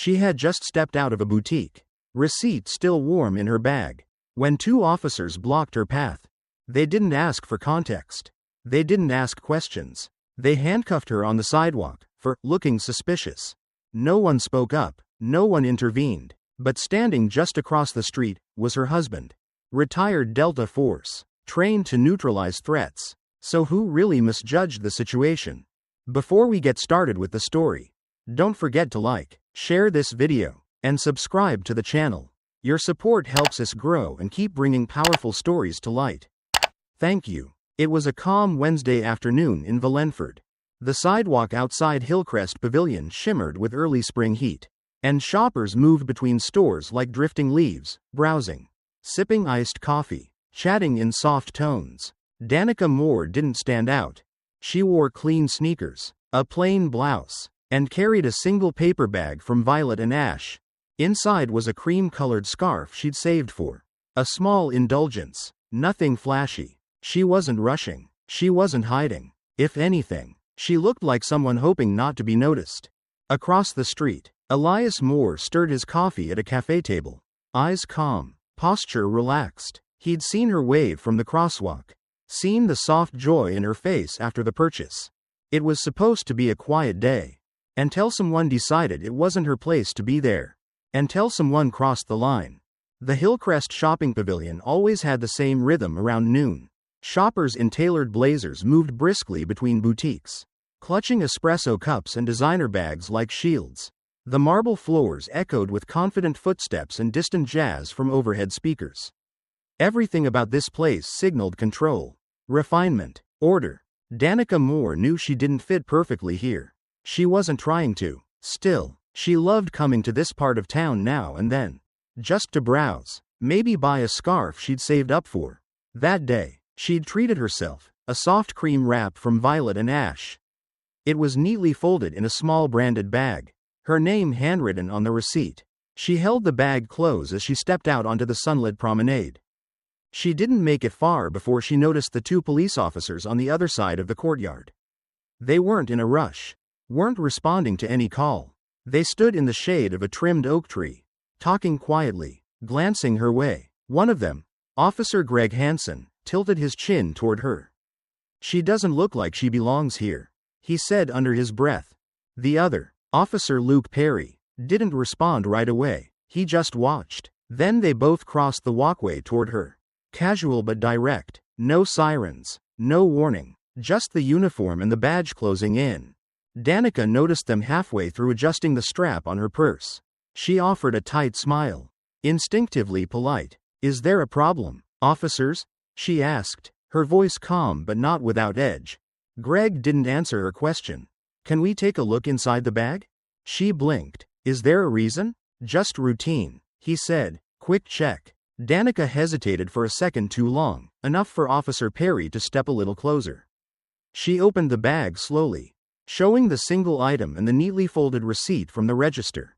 She had just stepped out of a boutique, receipt still warm in her bag, when two officers blocked her path. They didn't ask for context. They didn't ask questions. They handcuffed her on the sidewalk for looking suspicious. No one spoke up, no one intervened, but standing just across the street was her husband. Retired Delta Force, trained to neutralize threats. So who really misjudged the situation? Before we get started with the story, don't forget to like, share this video, and subscribe to the channel. Your support helps us grow and keep bringing powerful stories to light. Thank you. It was a calm Wednesday afternoon in Valenford. The sidewalk outside Hillcrest Pavilion shimmered with early spring heat, and shoppers moved between stores like drifting leaves, browsing, sipping iced coffee, chatting in soft tones. Danica Moore didn't stand out. She wore clean sneakers, a plain blouse, and carried a single paper bag from Violet and Ash. Inside was a cream-colored scarf she'd saved for a small indulgence. Nothing flashy. She wasn't rushing. She wasn't hiding. If anything, she looked like someone hoping not to be noticed. Across the street, Elias Moore stirred his coffee at a cafe table. Eyes calm, posture relaxed. He'd seen her wave from the crosswalk. Seen the soft joy in her face after the purchase. It was supposed to be a quiet day. Until someone decided it wasn't her place to be there. Until someone crossed the line. The Hillcrest Shopping Pavilion always had the same rhythm around noon. Shoppers in tailored blazers moved briskly between boutiques, clutching espresso cups and designer bags like shields. The marble floors echoed with confident footsteps and distant jazz from overhead speakers. Everything about this place signaled control, refinement, order. Danica Moore knew she didn't fit perfectly here. She wasn't trying to. Still, she loved coming to this part of town now and then. Just to browse, maybe buy a scarf she'd saved up for. That day, she'd treated herself, a soft cream wrap from Violet and Ash. It was neatly folded in a small branded bag, her name handwritten on the receipt. She held the bag close as she stepped out onto the sunlit promenade. She didn't make it far before she noticed the two police officers on the other side of the courtyard. They weren't in a rush, weren't responding to any call. They stood in the shade of a trimmed oak tree, talking quietly, glancing her way. One of them, Officer Greg Hansen, tilted his chin toward her. "She doesn't look like she belongs here," he said under his breath. The other, Officer Luke Perry, didn't respond right away. He just watched. Then they both crossed the walkway toward her. Casual but direct. No sirens, no warning, just the uniform and the badge closing in. Danica noticed them halfway through adjusting the strap on her purse. She offered a tight smile. Instinctively polite. "Is there a problem, officers?" she asked, her voice calm but not without edge. Greg didn't answer her question. "Can we take a look inside the bag?" She blinked. "Is there a reason?" "Just routine," he said. "Quick check." Danica hesitated for a second too long, enough for Officer Perry to step a little closer. She opened the bag slowly, showing the single item and the neatly folded receipt from the register.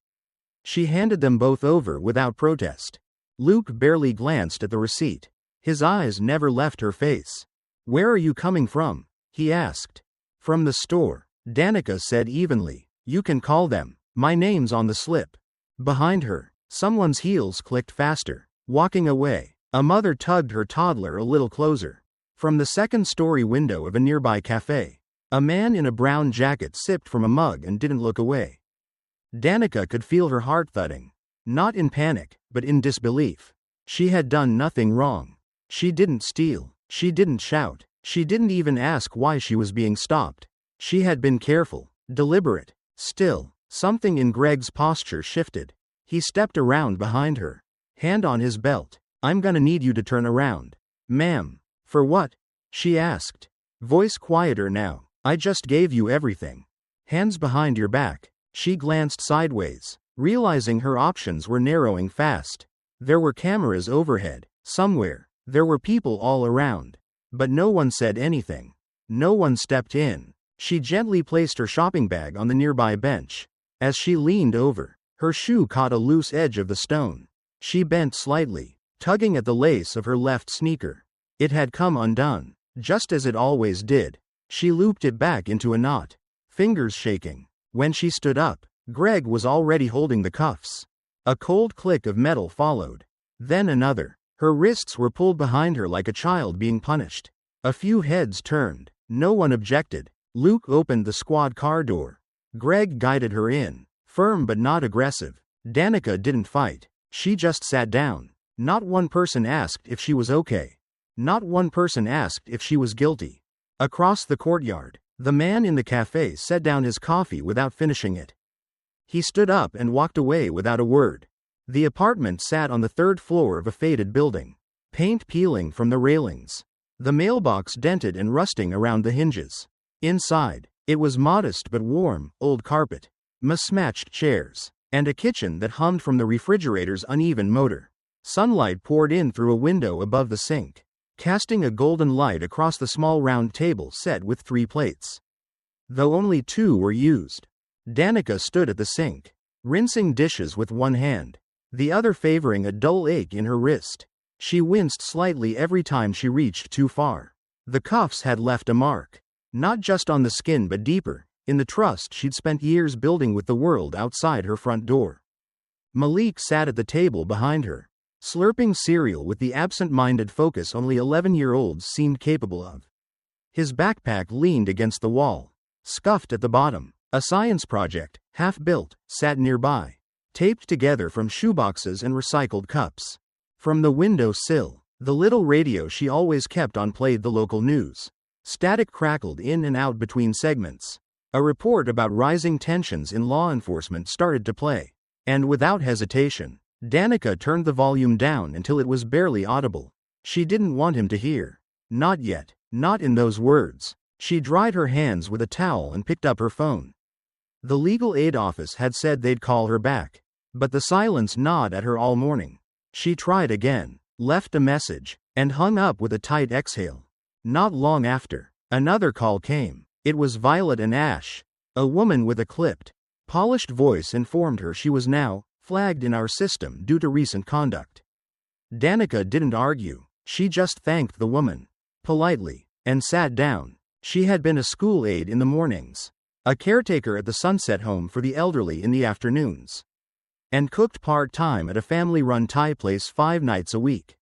She handed them both over without protest. Luke barely glanced at the receipt. His eyes never left her face. "Where are you coming from?" he asked. "From the store," Danica said evenly. "You can call them. My name's on the slip." Behind her, someone's heels clicked faster. Walking away, a mother tugged her toddler a little closer. From the second-story window of a nearby cafe, a man in a brown jacket sipped from a mug and didn't look away. Danica could feel her heart thudding. Not in panic, but in disbelief. She had done nothing wrong. She didn't steal. She didn't shout. She didn't even ask why she was being stopped. She had been careful, deliberate. Still, something in Greg's posture shifted. He stepped around behind her, hand on his belt. "I'm gonna need you to turn around." "Ma'am." "For what?" she asked. Voice quieter now. "I just gave you everything." "Hands behind your back." She glanced sideways, realizing her options were narrowing fast. There were cameras overhead, somewhere. There were people all around. But no one said anything. No one stepped in. She gently placed her shopping bag on the nearby bench. As she leaned over, her shoe caught a loose edge of the stone. She bent slightly, tugging at the lace of her left sneaker. It had come undone, just as it always did. She looped it back into a knot, fingers shaking. When she stood up, Greg was already holding the cuffs. A cold click of metal followed. Then another. Her wrists were pulled behind her like a child being punished. A few heads turned. No one objected. Luke opened the squad car door. Greg guided her in, firm but not aggressive. Danica didn't fight. She just sat down. Not one person asked if she was okay. Not one person asked if she was guilty. Across the courtyard, the man in the cafe set down his coffee without finishing it. He stood up and walked away without a word. The apartment sat on the third floor of a faded building. Paint peeling from the railings. The mailbox dented and rusting around the hinges. Inside, it was modest but warm, old carpet, mismatched chairs, and a kitchen that hummed from the refrigerator's uneven motor. Sunlight poured in through a window above the sink, casting a golden light across the small round table set with 3 plates. Though only 2 were used. Danica stood at the sink, rinsing dishes with one hand, the other favoring a dull ache in her wrist. She winced slightly every time she reached too far. The cuffs had left a mark, not just on the skin but deeper, in the trust she'd spent years building with the world outside her front door. Malik sat at the table behind her, slurping cereal with the absent-minded focus only 11-year-olds seemed capable of. His backpack leaned against the wall, scuffed at the bottom. A science project, half-built, sat nearby, taped together from shoeboxes and recycled cups. From the window sill, the little radio she always kept on played the local news. Static crackled in and out between segments. A report about rising tensions in law enforcement started to play. And without hesitation, Danica turned the volume down until it was barely audible. She didn't want him to hear. Not yet, not in those words. She dried her hands with a towel and picked up her phone. The legal aid office had said they'd call her back, but the silence gnawed at her all morning. She tried again, left a message, and hung up with a tight exhale. Not long after, another call came. It was Violet and Ash. A woman with a clipped, polished voice informed her she was now flagged in our system due to recent conduct. Danica didn't argue. She just thanked the woman, politely, and sat down. She had been a school aide in the mornings, a caretaker at the Sunset Home for the elderly in the afternoons, and cooked part-time at a family-run Thai place 5 nights a week.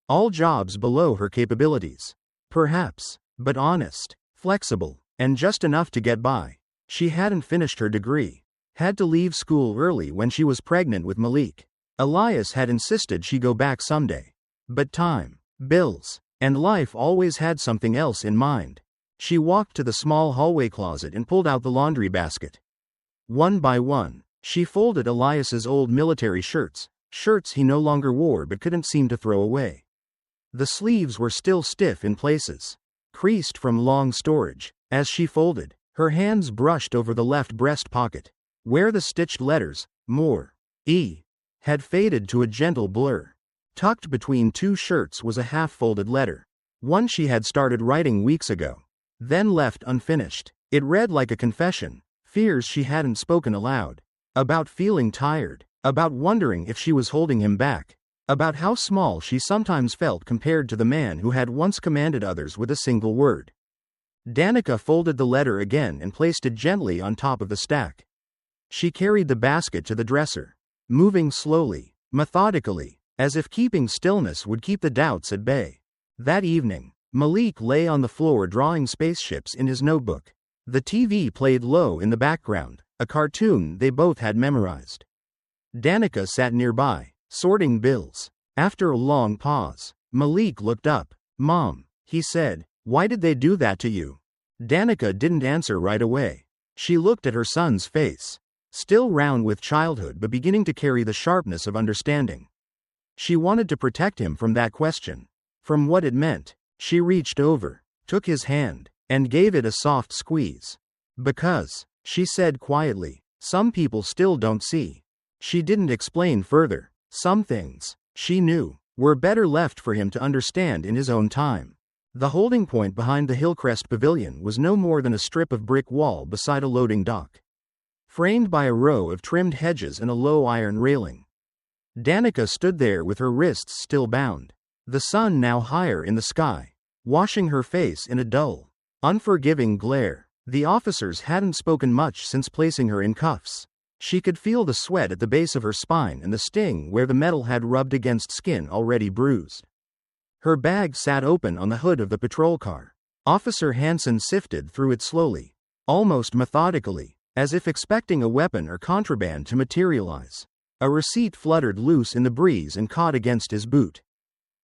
All jobs below her capabilities. Perhaps, but honest, flexible, and just enough to get by. She hadn't finished her degree. Had to leave school early when she was pregnant with Malik. Elias had insisted she go back someday. But time, bills, and life always had something else in mind. She walked to the small hallway closet and pulled out the laundry basket. One by one, she folded Elias's old military shirts he no longer wore but couldn't seem to throw away. The sleeves were still stiff in places, creased from long storage. As she folded, her hands brushed over the left breast pocket, where the stitched letters, more, E, had faded to a gentle blur. Tucked between 2 shirts was a half-folded letter, one she had started writing weeks ago, then left unfinished. It read like a confession, fears she hadn't spoken aloud, about feeling tired, about wondering if she was holding him back, about how small she sometimes felt compared to the man who had once commanded others with a single word. Danica folded the letter again and placed it gently on top of the stack. She carried the basket to the dresser, moving slowly, methodically, as if keeping stillness would keep the doubts at bay. That evening, Malik lay on the floor drawing spaceships in his notebook. The TV played low in the background, a cartoon they both had memorized. Danica sat nearby, sorting bills. After a long pause, Malik looked up. "Mom," he said, "why did they do that to you?" Danica didn't answer right away. She looked at her son's face, still round with childhood but beginning to carry the sharpness of understanding. She wanted to protect him from that question, from what it meant. She reached over, took his hand, and gave it a soft squeeze. "Because," she said quietly, "some people still don't see." She didn't explain further. Some things, she knew, were better left for him to understand in his own time. The holding point behind the Hillcrest Pavilion was no more than a strip of brick wall beside a loading dock, framed by a row of trimmed hedges and a low iron railing. Danica stood there with her wrists still bound, the sun now higher in the sky, washing her face in a dull, unforgiving glare. The officers hadn't spoken much since placing her in cuffs. She could feel the sweat at the base of her spine and the sting where the metal had rubbed against skin already bruised. Her bag sat open on the hood of the patrol car. Officer Hansen sifted through it slowly, almost methodically, as if expecting a weapon or contraband to materialize. A receipt fluttered loose in the breeze and caught against his boot.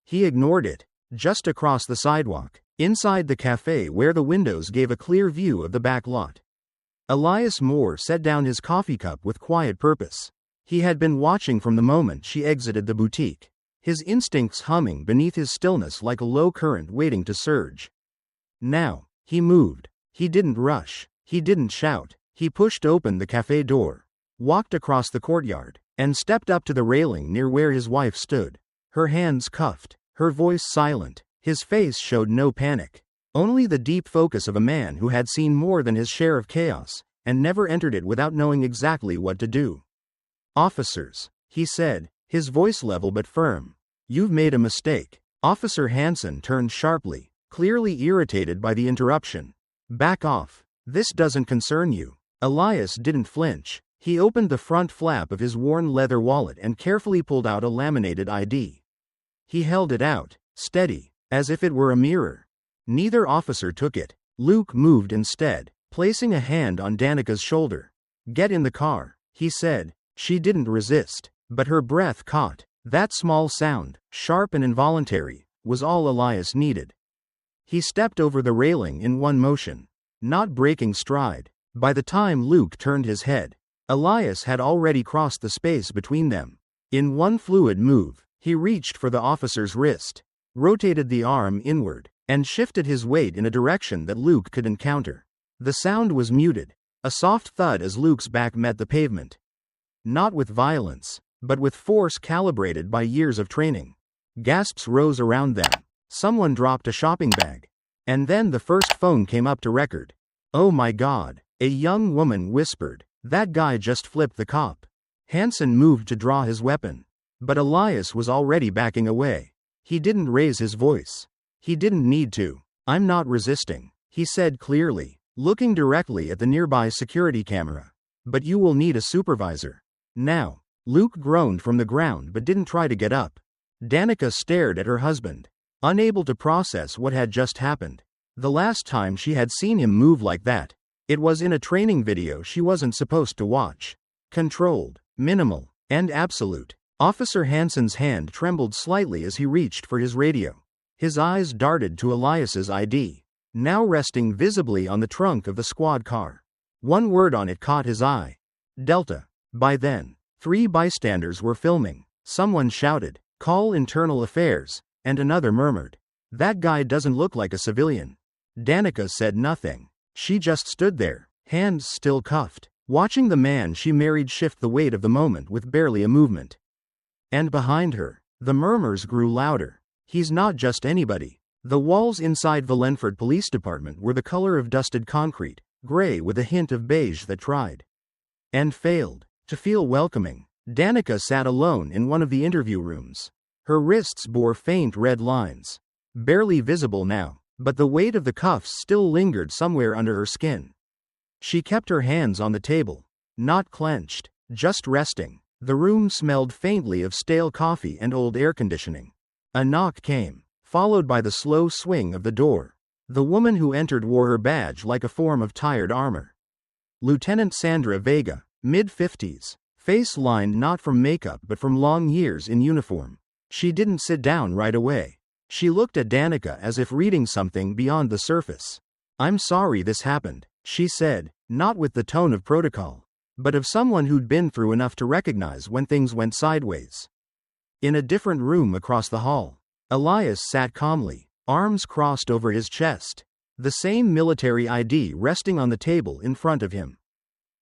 He ignored it. Just across the sidewalk, inside the cafe where the windows gave a clear view of the back lot, Elias Moore set down his coffee cup with quiet purpose. He had been watching from the moment she exited the boutique, his instincts humming beneath his stillness like a low current waiting to surge. Now, he moved. He didn't rush. He didn't shout. He pushed open the cafe door, walked across the courtyard, and stepped up to the railing near where his wife stood. Her hands cuffed, her voice silent. His face showed no panic, only the deep focus of a man who had seen more than his share of chaos, and never entered it without knowing exactly what to do. "Officers," he said, his voice level but firm. "You've made a mistake." Officer Hansen turned sharply, clearly irritated by the interruption. "Back off. This doesn't concern you." Elias didn't flinch. He opened the front flap of his worn leather wallet and carefully pulled out a laminated ID. He held it out, steady, as if it were a mirror. Neither officer took it. Luke moved instead, placing a hand on Danica's shoulder. "Get in the car," he said. She didn't resist, but her breath caught. That small sound, sharp and involuntary, was all Elias needed. He stepped over the railing in one motion, not breaking stride. By the time Luke turned his head, Elias had already crossed the space between them. In one fluid move, he reached for the officer's wrist, rotated the arm inward, and shifted his weight in a direction that Luke could encounter. The sound was muted, a soft thud as Luke's back met the pavement. Not with violence, but with force calibrated by years of training. Gasps rose around them. Someone dropped a shopping bag. And then the first phone came up to record. "Oh my God," a young woman whispered. "That guy just flipped the cop." Hansen moved to draw his weapon, but Elias was already backing away. He didn't raise his voice. He didn't need to. "I'm not resisting," he said clearly, looking directly at the nearby security camera. "But you will need a supervisor. Now." Luke groaned from the ground but didn't try to get up. Danica stared at her husband, unable to process what had just happened. The last time she had seen him move like that, it was in a training video she wasn't supposed to watch. Controlled, minimal, and absolute. Officer Hansen's hand trembled slightly as he reached for his radio. His eyes darted to Elias's ID, now resting visibly on the trunk of the squad car. One word on it caught his eye. Delta. By then, 3 bystanders were filming. Someone shouted, "Call internal affairs," and another murmured, "That guy doesn't look like a civilian." Danica said nothing. She just stood there, hands still cuffed, watching the man she married shift the weight of the moment with barely a movement. And behind her, the murmurs grew louder. "He's not just anybody." The walls inside Valenford Police Department were the color of dusted concrete, gray with a hint of beige that tried and failed to feel welcoming. Danica sat alone in one of the interview rooms. Her wrists bore faint red lines, barely visible now, but the weight of the cuffs still lingered somewhere under her skin. She kept her hands on the table, not clenched, just resting. The room smelled faintly of stale coffee and old air conditioning. A knock came, followed by the slow swing of the door. The woman who entered wore her badge like a form of tired armor. Lieutenant Sandra Vega, mid-50s, face lined not from makeup but from long years in uniform. She didn't sit down right away. She looked at Danica as if reading something beyond the surface. "I'm sorry this happened," she said, not with the tone of protocol, but of someone who'd been through enough to recognize when things went sideways. In a different room across the hall, Elias sat calmly, arms crossed over his chest, the same military ID resting on the table in front of him.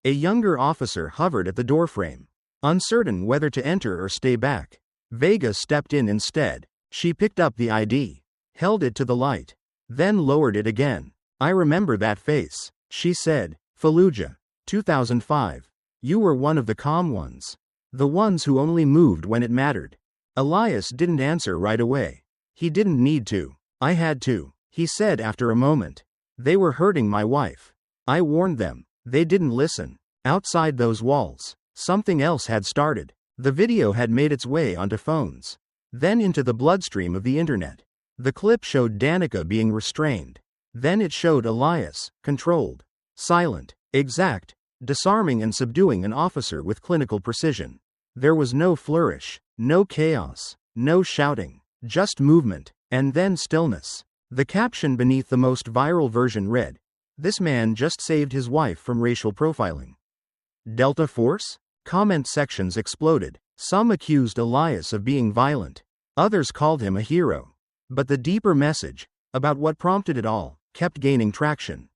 A younger officer hovered at the doorframe, uncertain whether to enter or stay back. Vega stepped in instead. She picked up the ID, held it to the light, then lowered it again. "I remember that face," she said. "Fallujah, 2005. You were one of the calm ones. The ones who only moved when it mattered." Elias didn't answer right away. He didn't need to. "I had to," he said after a moment. "They were hurting my wife. I warned them. They didn't listen. Outside those walls, Something else had started. The video had made its way onto phones, then into the bloodstream of the internet. The clip showed Danica being restrained. Then it showed Elias, controlled, silent, exact, disarming and subduing an officer with clinical precision. There was no flourish, no chaos, no shouting, just movement, and then stillness. The caption beneath the most viral version read, "This man just saved his wife from racial profiling." Delta Force? Comment sections exploded. Some accused Elias of being violent. Others called him a hero. But the deeper message, about what prompted it all, kept gaining traction.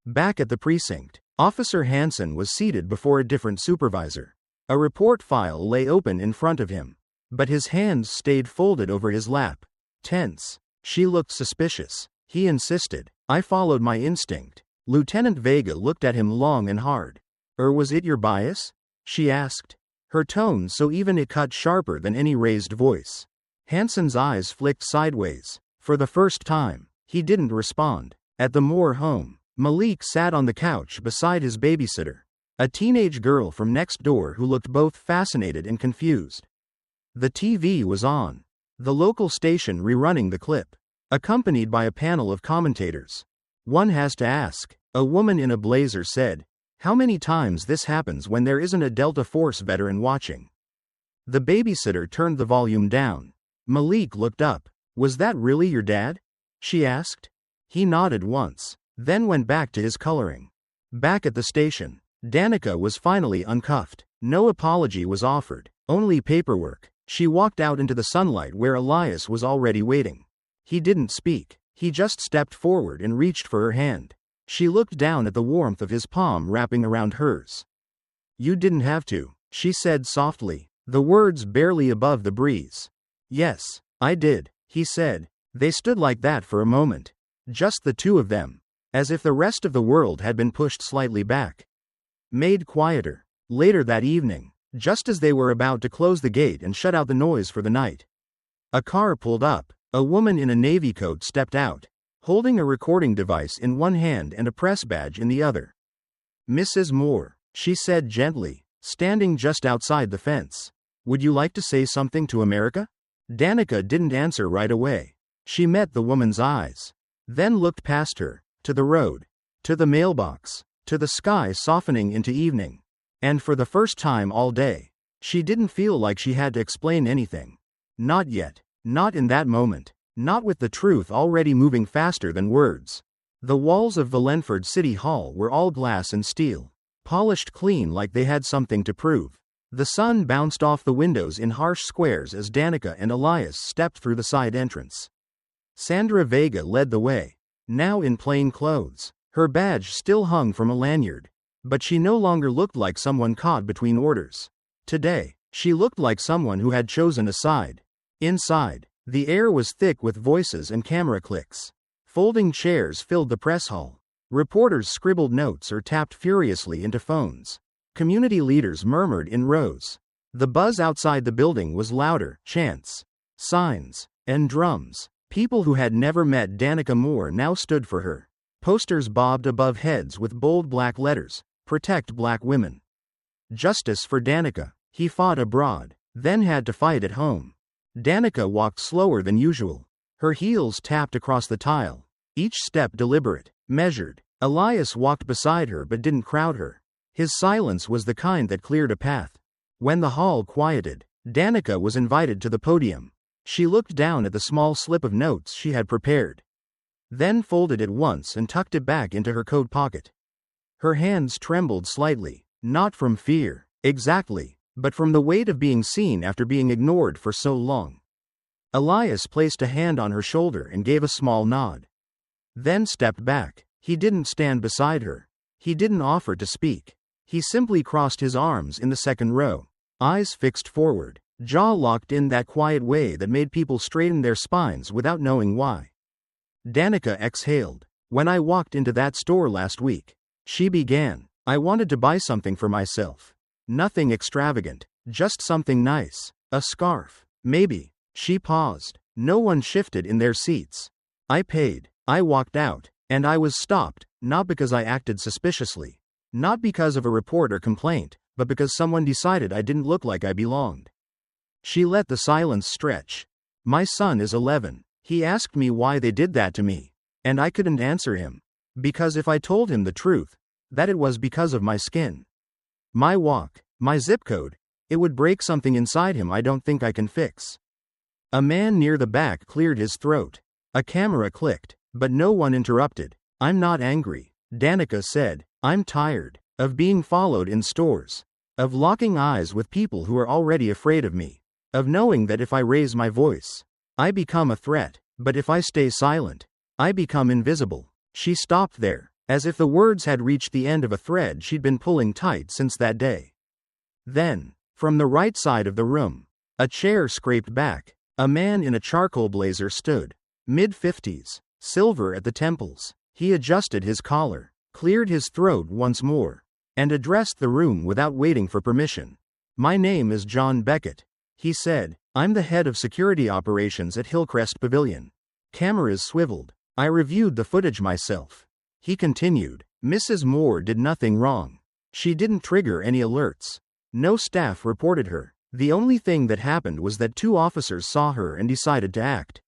Back at the precinct, Officer Hansen was seated before a different supervisor. A report file lay open in front of him, but his hands stayed folded over his lap. Tense. She looked suspicious. He insisted. "I followed my instinct." Lieutenant Vega looked at him long and hard. Was it your bias?" she asked. Her tone so even it cut sharper than any raised voice. Hansen's eyes flicked sideways. For the first time, he didn't respond. At the Moore home, Malik sat on the couch beside his babysitter, a teenage girl from next door who looked both fascinated and confused. The TV was on, the local station rerunning the clip, accompanied by a panel of commentators. "One has to ask," a woman in a blazer said, "how many times this happens when there isn't a Delta Force veteran watching?" The babysitter turned the volume down. Malik looked up. "Was that really your dad?" she asked. He nodded once, then went back to his coloring. Back at the station, Danica was finally uncuffed. No apology was offered, only paperwork. She walked out into the sunlight where Elias was already waiting. He didn't speak. He just stepped forward and reached for her hand. She looked down at the warmth of his palm wrapping around hers. "You didn't have to," she said softly, the words barely above the breeze. "Yes, I did," he said. They stood like that for a moment. Just the two of them. As if the rest of the world had been pushed slightly back. Made quieter. Later that evening, just as they were about to close the gate and shut out the noise for the night, a car pulled up. A woman in a navy coat stepped out, holding a recording device in one hand and a press badge in the other. "Mrs. Moore," she said gently, standing just outside the fence. "Would you like to say something to America?" Danica didn't answer right away. She met the woman's eyes, then looked past her, to the road, to the mailbox, to the sky softening into evening. And for the first time all day, she didn't feel like she had to explain anything. Not yet. Not in that moment. Not with the truth already moving faster than words. The walls of Valenford City Hall were all glass and steel, polished clean like they had something to prove. The sun bounced off the windows in harsh squares as Danica and Elias stepped through the side entrance. Sandra Vega led the way, now in plain clothes. Her badge still hung from a lanyard, but she no longer looked like someone caught between orders. Today, she looked like someone who had chosen a side. Inside, the air was thick with voices and camera clicks. Folding chairs filled the press hall. Reporters scribbled notes or tapped furiously into phones. Community leaders murmured in rows. The buzz outside the building was louder, chants, signs, and drums. People who had never met Danica Moore now stood for her. Posters bobbed above heads with bold black letters, "Protect Black Women." Justice for Danica. He fought abroad, then had to fight at home. Danica walked slower than usual. Her heels tapped across the tile, each step deliberate, measured. Elias walked beside her but didn't crowd her. His silence was the kind that cleared a path. When the hall quieted, Danica was invited to the podium. She looked down at the small slip of notes she had prepared, then folded it once and tucked it back into her coat pocket. Her hands trembled slightly, not from fear, exactly, but from the weight of being seen after being ignored for so long. Elias placed a hand on her shoulder and gave a small nod. Then stepped back. He didn't stand beside her. He didn't offer to speak. He simply crossed his arms in the second row, eyes fixed forward, jaw locked in that quiet way that made people straighten their spines without knowing why. Danica exhaled. "When I walked into that store last week," she began, "I wanted to buy something for myself. Nothing extravagant, just something nice. A scarf, maybe." She paused. No one shifted in their seats. "I paid. I walked out, and I was stopped, not because I acted suspiciously. Not because of a report or complaint. but because someone decided I didn't look like I belonged. She let the silence stretch. My son is 11. He asked me why they did that to me, and I couldn't answer him. Because if I told him the truth, that it was because of my skin, my walk, my zip code, it would break something inside him I don't think I can fix. A man near the back cleared his throat. A camera clicked, but no one interrupted. I'm not angry, Danica said. I'm tired of being followed in stores, of locking eyes with people who are already afraid of me, of knowing that if I raise my voice, I become a threat, but if I stay silent, I become invisible. She stopped there, as if the words had reached the end of a thread she'd been pulling tight since that day. Then, from the right side of the room, a chair scraped back. A man in a charcoal blazer stood, mid-50s, silver at the temples. He adjusted his collar, cleared his throat once more, and addressed the room without waiting for permission. My name is John Beckett, he said. I'm the head of security operations at Hillcrest Pavilion. Cameras swiveled. I reviewed the footage myself. He continued. Mrs. Moore did nothing wrong. She didn't trigger any alerts. No staff reported her. The only thing that happened was that 2 officers saw her and decided to act.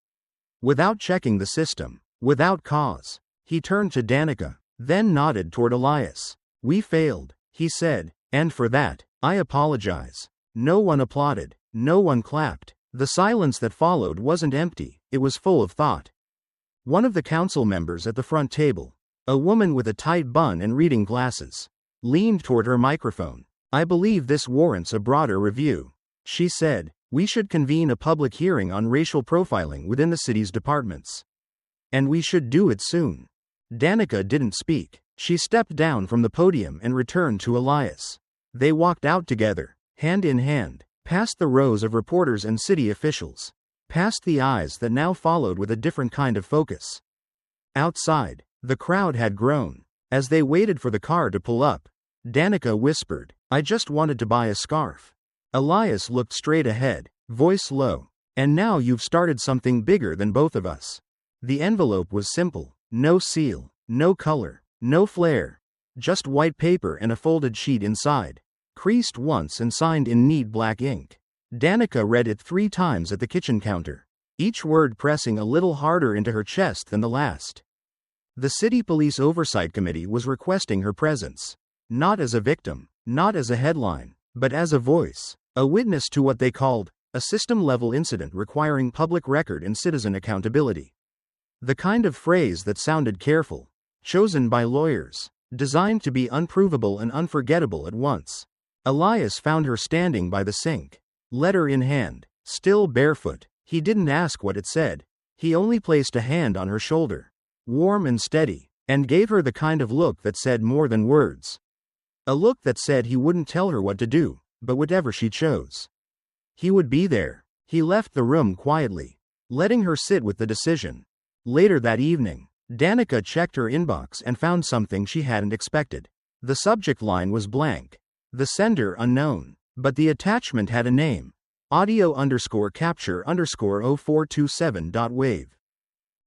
Without checking the system, without cause. He turned to Danica, then nodded toward Elias. We failed, he said, and for that, I apologize. No one applauded, no one clapped. The silence that followed wasn't empty, it was full of thought. One of the council members at the front table, a woman with a tight bun and reading glasses, leaned toward her microphone. I believe this warrants a broader review, she said. We should convene a public hearing on racial profiling within the city's departments. And we should do it soon. Danica didn't speak. She stepped down from the podium and returned to Elias. They walked out together, hand in hand, past the rows of reporters and city officials, past the eyes that now followed with a different kind of focus. Outside, the crowd had grown. As they waited for the car to pull up, Danica whispered, I just wanted to buy a scarf. Elias looked straight ahead, voice low. And now you've started something bigger than both of us. The envelope was simple, no seal, no color, no flair. Just white paper and a folded sheet inside, creased once and signed in neat black ink. Danica read it 3 times at the kitchen counter, each word pressing a little harder into her chest than the last. The City Police Oversight Committee was requesting her presence. Not as a victim, not as a headline, but as a voice, a witness to what they called a system-level incident requiring public record and citizen accountability. The kind of phrase that sounded careful, chosen by lawyers, designed to be unprovable and unforgettable at once. Elias found her standing by the sink, letter in hand, still barefoot. He didn't ask what it said. He only placed a hand on her shoulder, warm and steady, and gave her the kind of look that said more than words. A look that said he wouldn't tell her what to do, but whatever she chose, he would be there. He left the room quietly, letting her sit with the decision. Later that evening, Danica checked her inbox and found something she hadn't expected. The subject line was blank, the sender unknown, but the attachment had a name, audio_capture_0427.wave.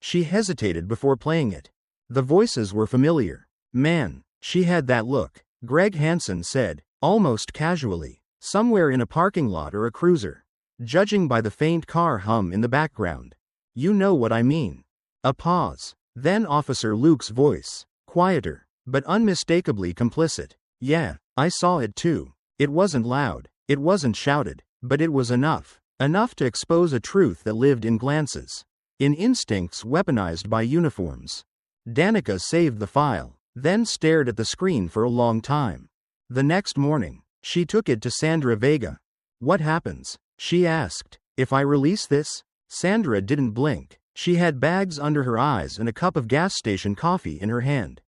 She hesitated before playing it. The voices were familiar. Man, she had that look, Greg Hansen said, almost casually, somewhere in a parking lot or a cruiser. Judging by the faint car hum in the background. You know what I mean. A pause. Then Officer Luke's voice, quieter, but unmistakably complicit. Yeah, I saw it too. It wasn't loud, it wasn't shouted, but it was enough. Enough to expose a truth that lived in glances, in instincts weaponized by uniforms. Danica saved the file, then stared at the screen for a long time. The next morning, she took it to Sandra Vega. What happens? She asked. If I release this? Sandra didn't blink. She had bags under her eyes and a cup of gas station coffee in her hand.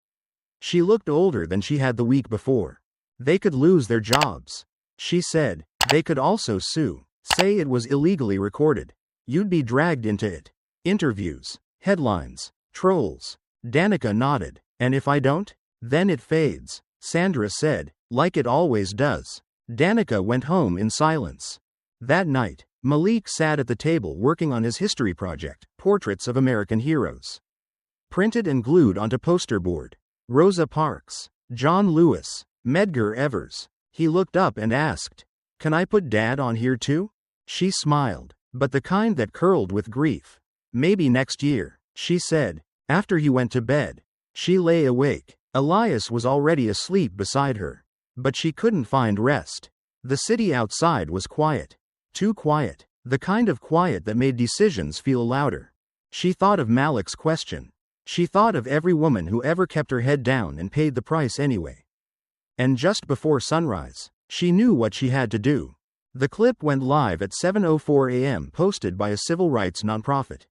She looked older than she had the week before. They could lose their jobs, she said. They could also sue, say it was illegally recorded. You'd be dragged into it. Interviews, headlines, trolls. Danica nodded. And if I don't? Then it fades, Sandra said, like it always does. Danica went home in silence. That night, Malik sat at the table working on his history project, Portraits of American Heroes. Printed and glued onto poster board. Rosa Parks, John Lewis, Medgar Evers, He looked up and asked, "Can I put Dad on here too?" She smiled, but the kind that curled with grief. "Maybe next year," she said. After he went to bed, she lay awake. Elias was already asleep beside her. But she couldn't find rest. The city outside was quiet. Too quiet. The kind of quiet that made decisions feel louder. She thought of Malik's question. She thought of every woman who ever kept her head down and paid the price anyway. And just before sunrise, she knew what she had to do. The clip went live at 7:04 a.m. posted by a civil rights nonprofit.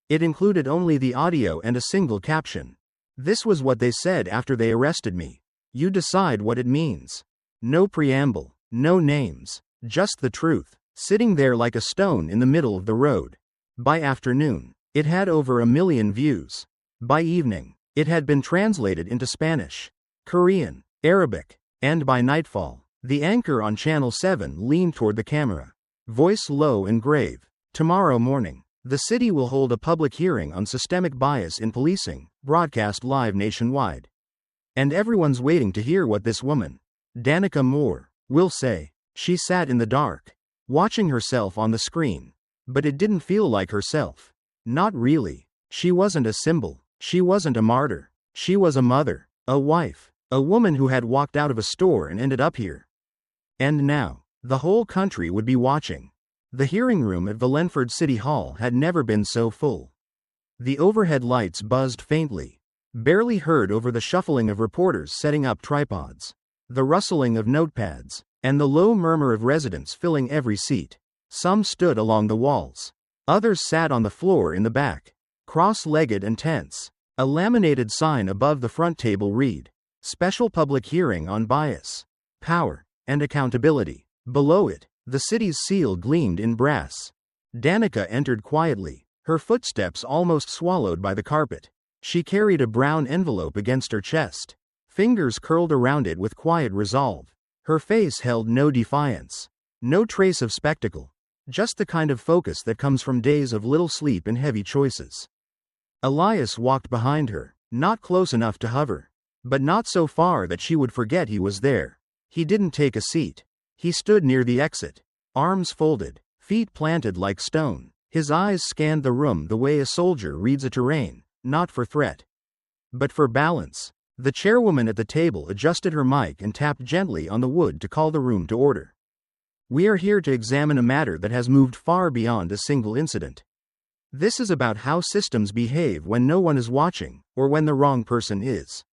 It included only the audio and a single caption. "This was what they said after they arrested me. You decide what it means." No preamble, no names, just the truth, sitting there like a stone in the middle of the road. By afternoon, it had over 1 million views. By evening, it had been translated into Spanish, Korean, Arabic, and by nightfall, the anchor on Channel 7 leaned toward the camera, voice low and grave. "Tomorrow morning, the city will hold a public hearing on systemic bias in policing, broadcast live nationwide. And everyone's waiting to hear what this woman, Danica Moore, will say." She sat in the dark, watching herself on the screen. But it didn't feel like herself. Not really. She wasn't a symbol. She wasn't a martyr. She was a mother, a wife, a woman who had walked out of a store and ended up here. And now, the whole country would be watching. The hearing room at Valenford City Hall had never been so full. The overhead lights buzzed faintly, barely heard over the shuffling of reporters setting up tripods, the rustling of notepads, and the low murmur of residents filling every seat. Some stood along the walls. Others sat on the floor in the back, cross-legged and tense. A laminated sign above the front table read, "Special Public Hearing on Bias, Power, and Accountability." Below it, the city's seal gleamed in brass. Danica entered quietly, her footsteps almost swallowed by the carpet. She carried a brown envelope against her chest, fingers curled around it with quiet resolve. Her face held no defiance, no trace of spectacle, just the kind of focus that comes from days of little sleep and heavy choices. Elias walked behind her, not close enough to hover, but not so far that she would forget he was there. He didn't take a seat. He stood near the exit, arms folded, feet planted like stone. His eyes scanned the room the way a soldier reads a terrain, not for threat, but for balance. The chairwoman at the table adjusted her mic and tapped gently on the wood to call the room to order. "We are here to examine a matter that has moved far beyond a single incident. This is about how systems behave when no one is watching, or when the wrong person is."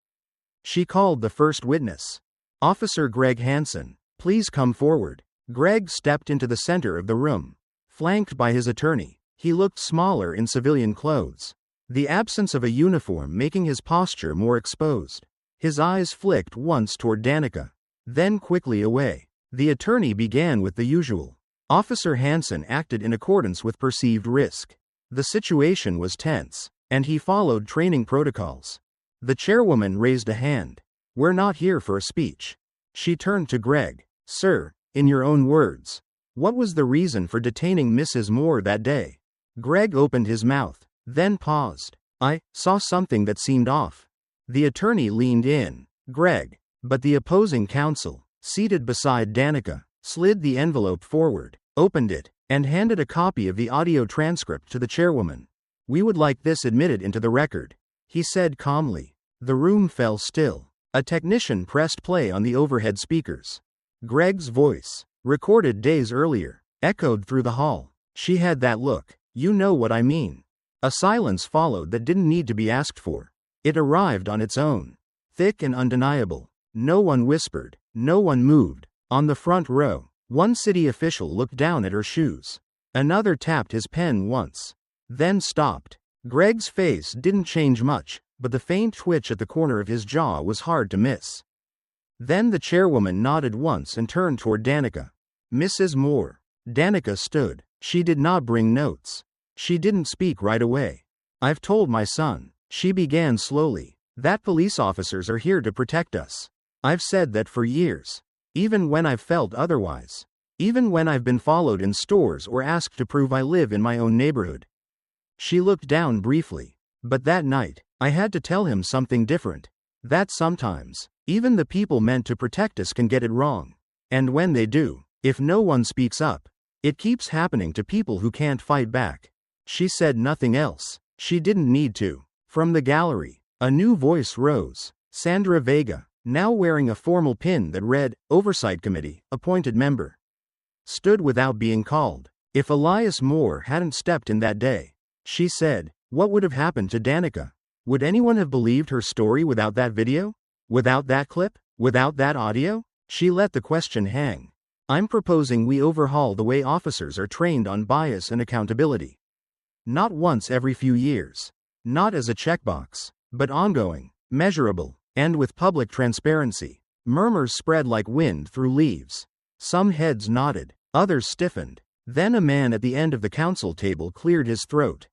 She called the first witness. "Officer Greg Hansen, please come forward." Greg stepped into the center of the room, flanked by his attorney. He looked smaller in civilian clothes, the absence of a uniform making his posture more exposed. His eyes flicked once toward Danica, then quickly away. The attorney began with the usual. Officer Hansen acted in accordance with perceived risk. The situation was tense, and he followed training protocols. The chairwoman raised a hand. "We're not here for a speech." She turned to Greg. "Sir, in your own words, what was the reason for detaining Mrs. Moore that day?" Greg opened his mouth, then paused. "I saw something that seemed off." The attorney leaned in. Greg, but the opposing counsel, seated beside Danica, slid the envelope forward, opened it, and handed a copy of the audio transcript to the chairwoman. "We would like this admitted into the record," he said calmly. The room fell still. A technician pressed play on the overhead speakers. Greg's voice, recorded days earlier, echoed through the hall. She had that look. "You know what I mean." A silence followed that didn't need to be asked for. It arrived on its own, thick and undeniable. No one whispered, no one moved. On the front row, one city official looked down at her shoes. Another tapped his pen once, then stopped. Greg's face didn't change much, but the faint twitch at the corner of his jaw was hard to miss. Then the chairwoman nodded once and turned toward Danica. "Mrs. Moore." Danica stood. She did not bring notes. She didn't speak right away. "I've told my son," she began slowly, "that police officers are here to protect us. I've said that for years. Even when I've felt otherwise. Even when I've been followed in stores or asked to prove I live in my own neighborhood." She looked down briefly. "But that night, I had to tell him something different. That sometimes, even the people meant to protect us can get it wrong." And when they do, if no one speaks up, it keeps happening to people who can't fight back. She said nothing else. She didn't need to. From the gallery, a new voice rose. Sandra Vega, now wearing a formal pin that read, Oversight Committee, appointed member, stood without being called. If Elias Moore hadn't stepped in that day, she said, what would have happened to Danica? Would anyone have believed her story without that video? Without that clip? Without that audio? She let the question hang. I'm proposing we overhaul the way officers are trained on bias and accountability. Not once every few years. Not as a checkbox, but ongoing, measurable, and with public transparency. Murmurs spread like wind through leaves. Some heads nodded, others stiffened. Then a man at the end of the council table cleared his throat.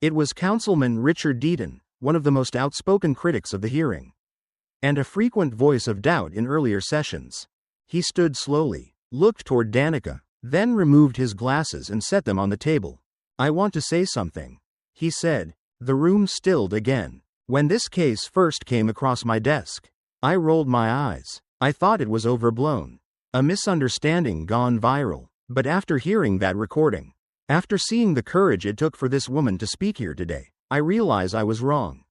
It was Councilman Richard Deaton, one of the most outspoken critics of the hearing, and a frequent voice of doubt in earlier sessions. He stood slowly, looked toward Danica, then removed his glasses and set them on the table. I want to say something, he said. The room stilled again. When this case first came across my desk, I rolled my eyes. I thought it was overblown, a misunderstanding gone viral. But after hearing that recording, after seeing the courage it took for this woman to speak here today, I realize I was wrong.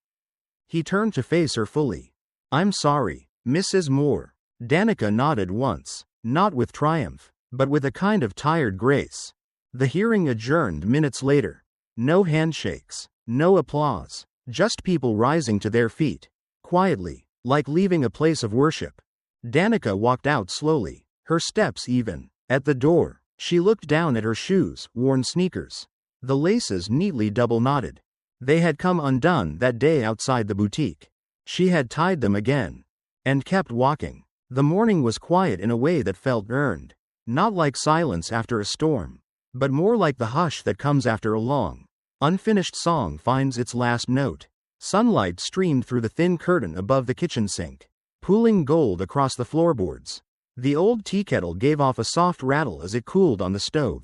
He turned to face her fully. I'm sorry, Mrs. Moore. Danica nodded once, not with triumph, but with a kind of tired grace. The hearing adjourned minutes later. No handshakes, no applause, just people rising to their feet, quietly, like leaving a place of worship. Danica walked out slowly, her steps even. At the door, she looked down at her shoes, worn sneakers. The laces neatly double-knotted. They had come undone that day outside the boutique. She had tied them again, and kept walking. The morning was quiet in a way that felt earned. Not like silence after a storm, but more like the hush that comes after a long, unfinished song finds its last note. Sunlight streamed through the thin curtain above the kitchen sink, pooling gold across the floorboards. The old tea kettle gave off a soft rattle as it cooled on the stove.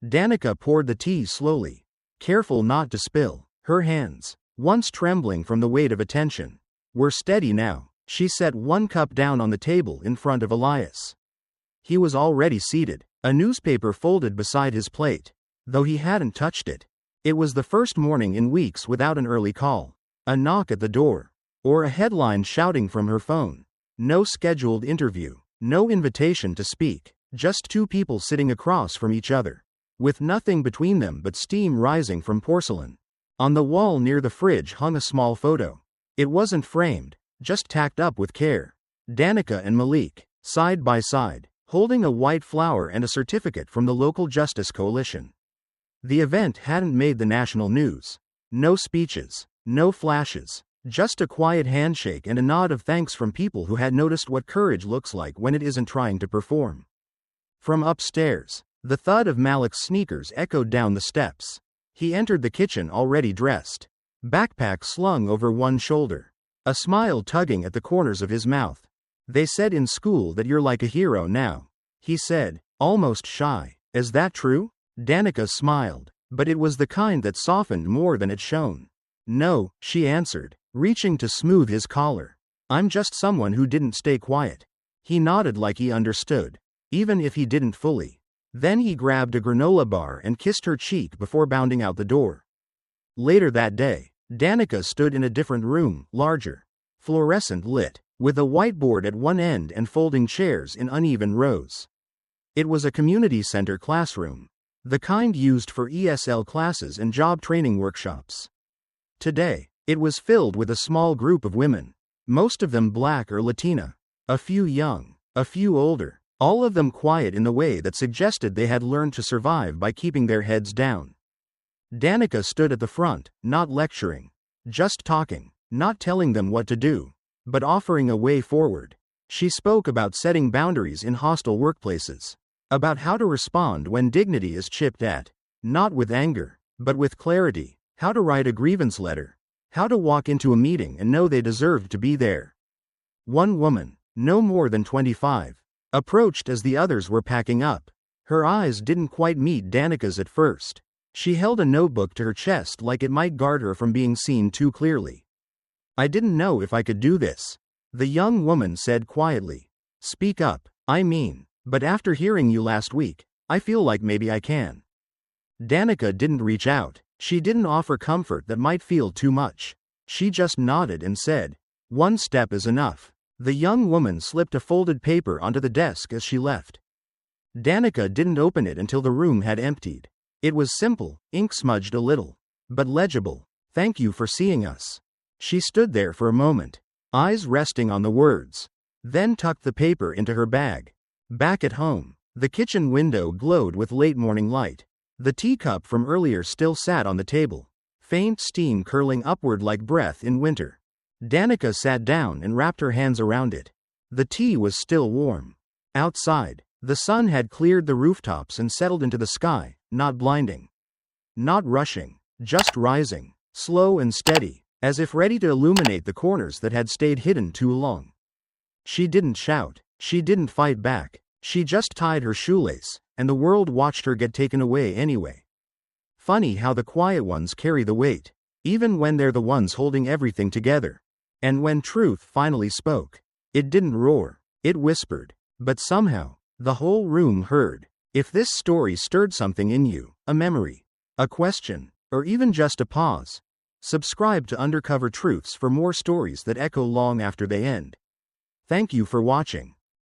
Danica poured the tea slowly, careful not to spill. Her hands, once trembling from the weight of attention, were steady now. She set one cup down on the table in front of Elias. He was already seated, a newspaper folded beside his plate, though he hadn't touched it. It was the first morning in weeks without an early call, a knock at the door, or a headline shouting from her phone. No scheduled interview. No invitation to speak, just two people sitting across from each other, with nothing between them but steam rising from porcelain. On the wall near the fridge hung a small photo. It wasn't framed, just tacked up with care. Danica and Malik, side by side, holding a white flower and a certificate from the local Justice Coalition. The event hadn't made the national news. No speeches, no flashes. Just a quiet handshake and a nod of thanks from people who had noticed what courage looks like when it isn't trying to perform. From upstairs, the thud of Malik's sneakers echoed down the steps. He entered the kitchen already dressed, backpack slung over one shoulder, a smile tugging at the corners of his mouth. They said in school that you're like a hero now, he said, almost shy. Is that true? Danica smiled, but it was the kind that softened more than it shone. No, she answered, reaching to smooth his collar. I'm just someone who didn't stay quiet. He nodded like he understood, even if he didn't fully. Then he grabbed a granola bar and kissed her cheek before bounding out the door. Later that day, Danica stood in a different room, larger, fluorescent lit, with a whiteboard at one end and folding chairs in uneven rows. It was a community center classroom, the kind used for ESL classes and job training workshops. Today, it was filled with a small group of women, most of them black or Latina, a few young, a few older, all of them quiet in the way that suggested they had learned to survive by keeping their heads down. Danica stood at the front, not lecturing, just talking, not telling them what to do, but offering a way forward. She spoke about setting boundaries in hostile workplaces, about how to respond when dignity is chipped at, not with anger, but with clarity, how to write a grievance letter, how to walk into a meeting and know they deserved to be there. One woman, no more than 25, approached as the others were packing up. Her eyes didn't quite meet Danica's at first. She held a notebook to her chest like it might guard her from being seen too clearly. I didn't know if I could do this, the young woman said quietly. Speak up, I mean, But after hearing you last week, I feel like maybe I can. Danica didn't reach out. She didn't offer comfort that might feel too much. She just nodded and said, "One step is enough." The young woman slipped a folded paper onto the desk as she left. Danica didn't open it until the room had emptied. It was simple, ink smudged a little, but legible. "Thank you for seeing us." She stood there for a moment, eyes resting on the words, then tucked the paper into her bag. Back at home, the kitchen window glowed with late morning light. The teacup from earlier still sat on the table, faint steam curling upward like breath in winter. Danica sat down and wrapped her hands around it. The tea was still warm. Outside, the sun had cleared the rooftops and settled into the sky, not blinding, not rushing, just rising, slow and steady, as if ready to illuminate the corners that had stayed hidden too long. She didn't shout. She didn't fight back. She just tied her shoelace, and the world watched her get taken away anyway. Funny how the quiet ones carry the weight, even when they're the ones holding everything together. And when truth finally spoke, it didn't roar, it whispered. But somehow, the whole room heard. If this story stirred something in you, a memory, a question, or even just a pause, subscribe to Undercover Truths for more stories that echo long after they end. Thank you for watching.